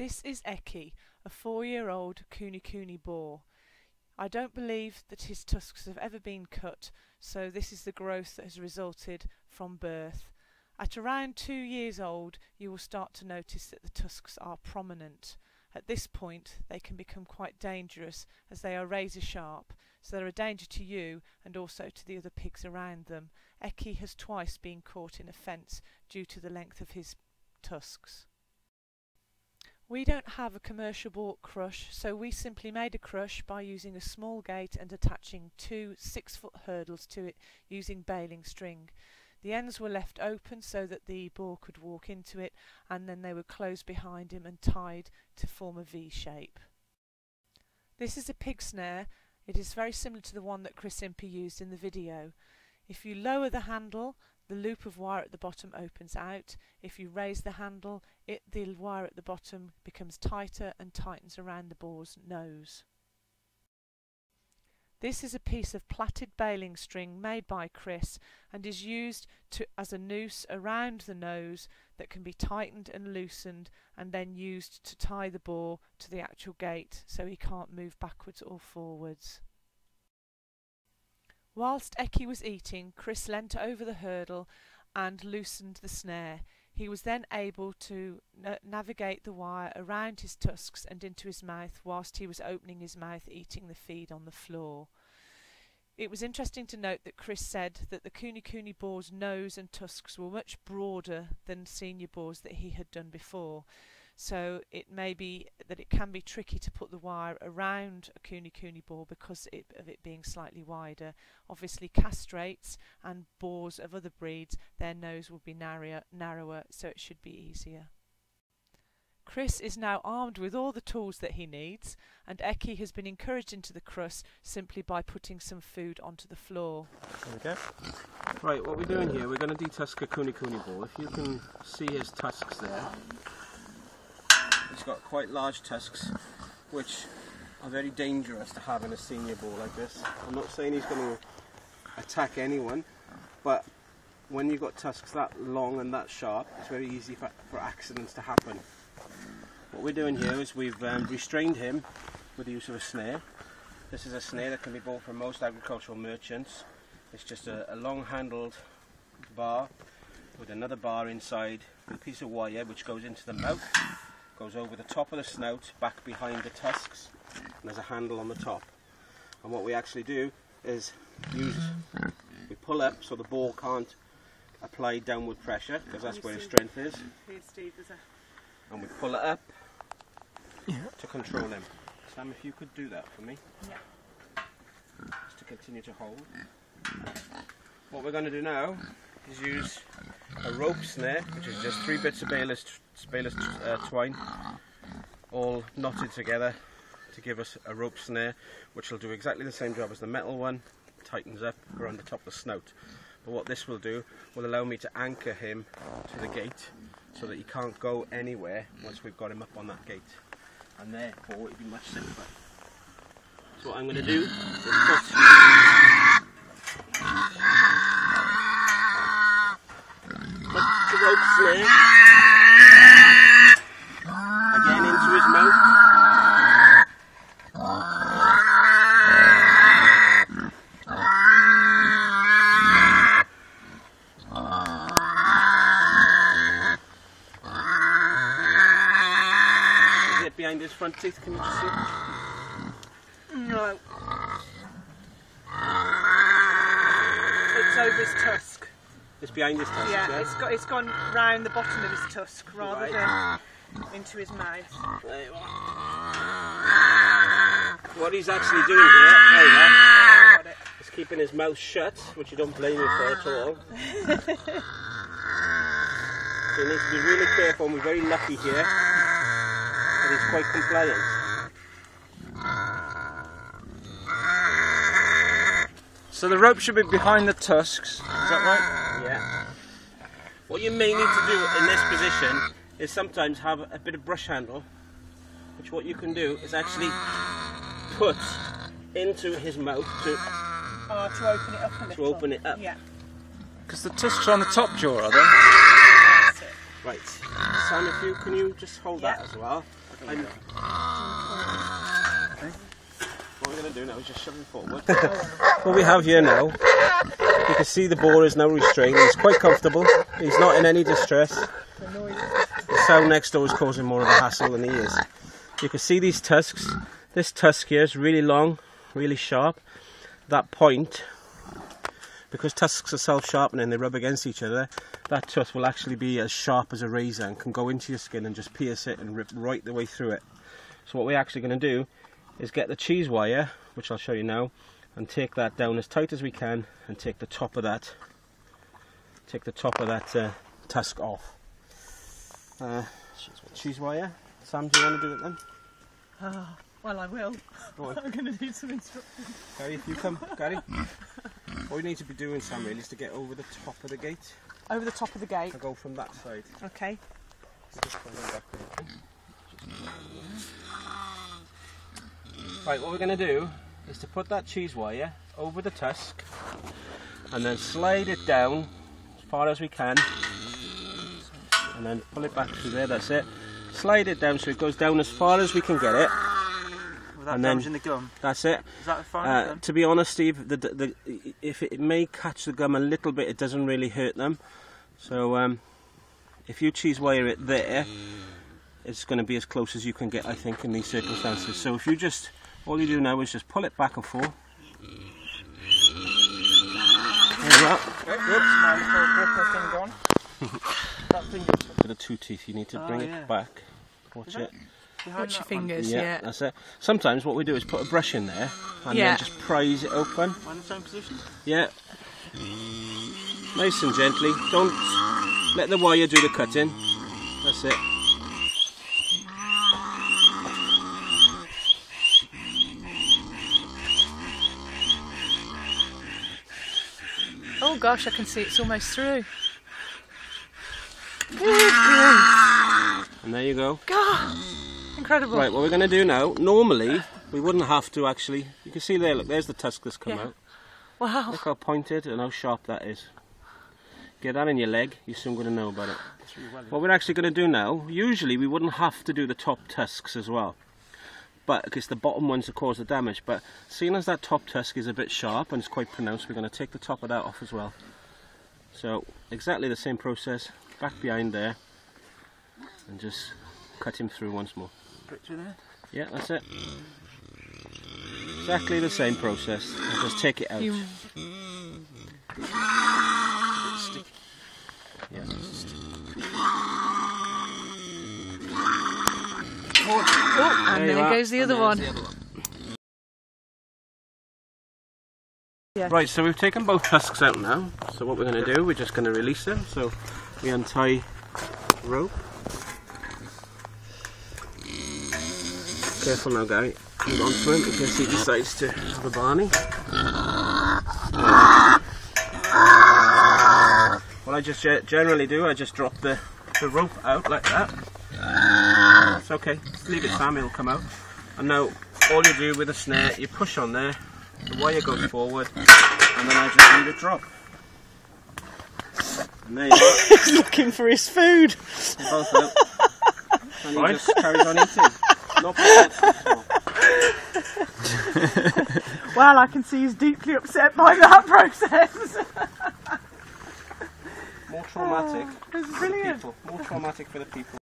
This is Eki, a 4-year-old Kunekune boar. I don't believe that his tusks have ever been cut, so this is the growth that has resulted from birth. At around 2 years old, you will start to notice that the tusks are prominent. At this point, they can become quite dangerous as they are razor sharp, so they're a danger to you and also to the other pigs around them. Eki has twice been caught in a fence due to the length of his tusks. We don't have a commercial bought crush, so we simply made a crush by using a small gate and attaching 2 6-foot hurdles to it using baling string. The ends were left open so that the boar could walk into it, and then they were closed behind him and tied to form a V shape. This is a pig snare. It is very similar to the one that Chris Impey used in the video. If you lower the handle, the loop of wire at the bottom opens out. If you raise the handle, the wire at the bottom becomes tighter and tightens around the boar's nose. This is a piece of plaited baling string made by Chris and is used as a noose around the nose that can be tightened and loosened and then used to tie the boar to the actual gate so he can't move backwards or forwards. Whilst Eki was eating, Chris leant over the hurdle and loosened the snare. He was then able to navigate the wire around his tusks and into his mouth whilst he was opening his mouth eating the feed on the floor. It was interesting to note that Chris said that the Kunekune boar's nose and tusks were much broader than senior boars that he had done before. So it may be that it can be tricky to put the wire around a Kunekune boar because of it being slightly wider. Obviously castrates and boars of other breeds, their nose will be narrower, so it should be easier. Chris is now armed with all the tools that he needs, and Eki has been encouraged into the crust simply by putting some food onto the floor. There we go. Right, what we're doing here, we're going to detusk a Kunekune boar. If you can see his tusks there, he's got quite large tusks, which are very dangerous to have in a senior boar like this. I'm not saying he's going to attack anyone, but when you've got tusks that long and that sharp, it's very easy for accidents to happen. What we're doing here is we've restrained him with the use of a snare. This is a snare that can be bought from most agricultural merchants. It's just a long-handled bar with another bar inside with a piece of wire which goes into the mouth, goes over the top of the snout, back behind the tusks, and there's a handle on the top. And what we actually do is we pull up so the boar can't apply downward pressure, because that's where his strength is. Here, Steve, and we pull it up to control him. Sam, if you could do that for me. Yeah. Just to continue to hold. What we're going to do now is use a rope snare, which is just 3 bits of bayless twine, all knotted together to give us a rope snare, which will do exactly the same job as the metal one. Tightens up around the top of the snout. But what this will do will allow me to anchor him to the gate so that he can't go anywhere once we've got him up on that gate. And therefore it'll be much simpler. So what I'm going to do is put the rope snare again into his mouth. Behind his front teeth, can you see? No. It's over his tusk. It's behind his tusk. Yeah, it's gone round the bottom of his tusk rather than into his mouth. There you are. What he's actually doing here, is keeping his mouth shut, which you don't blame him for at all. So he needs to be really careful, and we're very lucky here. He's quite compliant. So the rope should be behind the tusks, is that right? Yeah. What you may need to do in this position is sometimes have a bit of brush handle, which what you can do is actually put into his mouth to open it up a little. To open it up. Yeah. Because the tusks are on the top jaw, are they? Right. Sam, can you just hold that as well? And what we're going to do now is just shove him forward. What we have here now, you can see the boar is now restrained. He's quite comfortable. He's not in any distress. The sound next door is causing more of a hassle than he is. You can see these tusks. This tusk here is really long, really sharp. That point, because tusks are self-sharpening, they rub against each other, that tusk will actually be as sharp as a razor and can go into your skin and just pierce it and rip right the way through it. So what we're actually going to do is get the cheese wire, which I'll show you now, and take that down as tight as we can and take the top of that tusk off. Cheese wire. Sam, do you want to do it then? Well, I will. I'm going to need some instructions. Gary, if you come, Gary. What we need to be doing, Sam, really, is to get over the top of the gate. Over the top of the gate? To go from that side. Okay. Right, what we're going to do is to put that cheese wire over the tusk and then slide it down as far as we can and then pull it back through there, that's it. Slide it down so it goes down as far as we can get it. Without damaging the gum? That's it. Is that fine? To be honest, Steve, if it may catch the gum a little bit, it doesn't really hurt them. So if you cheese wire it there, it's going to be as close as you can get, I think, in these circumstances. So if you just, all you do now is just pull it back and forth. There you go. Whoops, my little gripper thing gone. That thing With the two teeth, you need to bring it back. Watch it. Watch your fingers, yeah. That's it. Sometimes what we do is put a brush in there and then just prise it open. in the same position? Yeah. Nice and gently. Don't let the wire do the cutting. That's it. Oh gosh, I can see it's almost through. And there you go. God, incredible. Right, what we're going to do now, normally we wouldn't have to actually, you can see there, look, there's the tusk that's come out. Wow. Look how pointed and how sharp that is. Get that in your leg, you're soon going to know about it. What we're actually going to do now, usually we wouldn't have to do the top tusks as well, but because the bottom ones that cause the damage, but seeing as that top tusk is a bit sharp and it's quite pronounced, we're going to take the top of that off as well. So exactly the same process, back behind there, and just cut him through once more. Straight through there? Yeah, that's it. Exactly the same process. I'll just take it out. You... Yeah. Oh, and there goes the other one. Yeah. Right, so we've taken both tusks out now. So what we're going to do, we're just going to release them. So we untie the rope. Careful now, Gary. Hold on to him in case he decides to have a Barney. What I just generally do, I just drop the rope out like that. It's okay, just leave it, Sam, it'll come out. And now all you do with a snare, you push on there, the wire goes forward, and then I just leave it drop. And there you go. He's looking for his food. They're both out. And he just carries on eating. Not bad. Well, I can see he's deeply upset by that process. More traumatic It's for the brilliant. people. More traumatic for the people.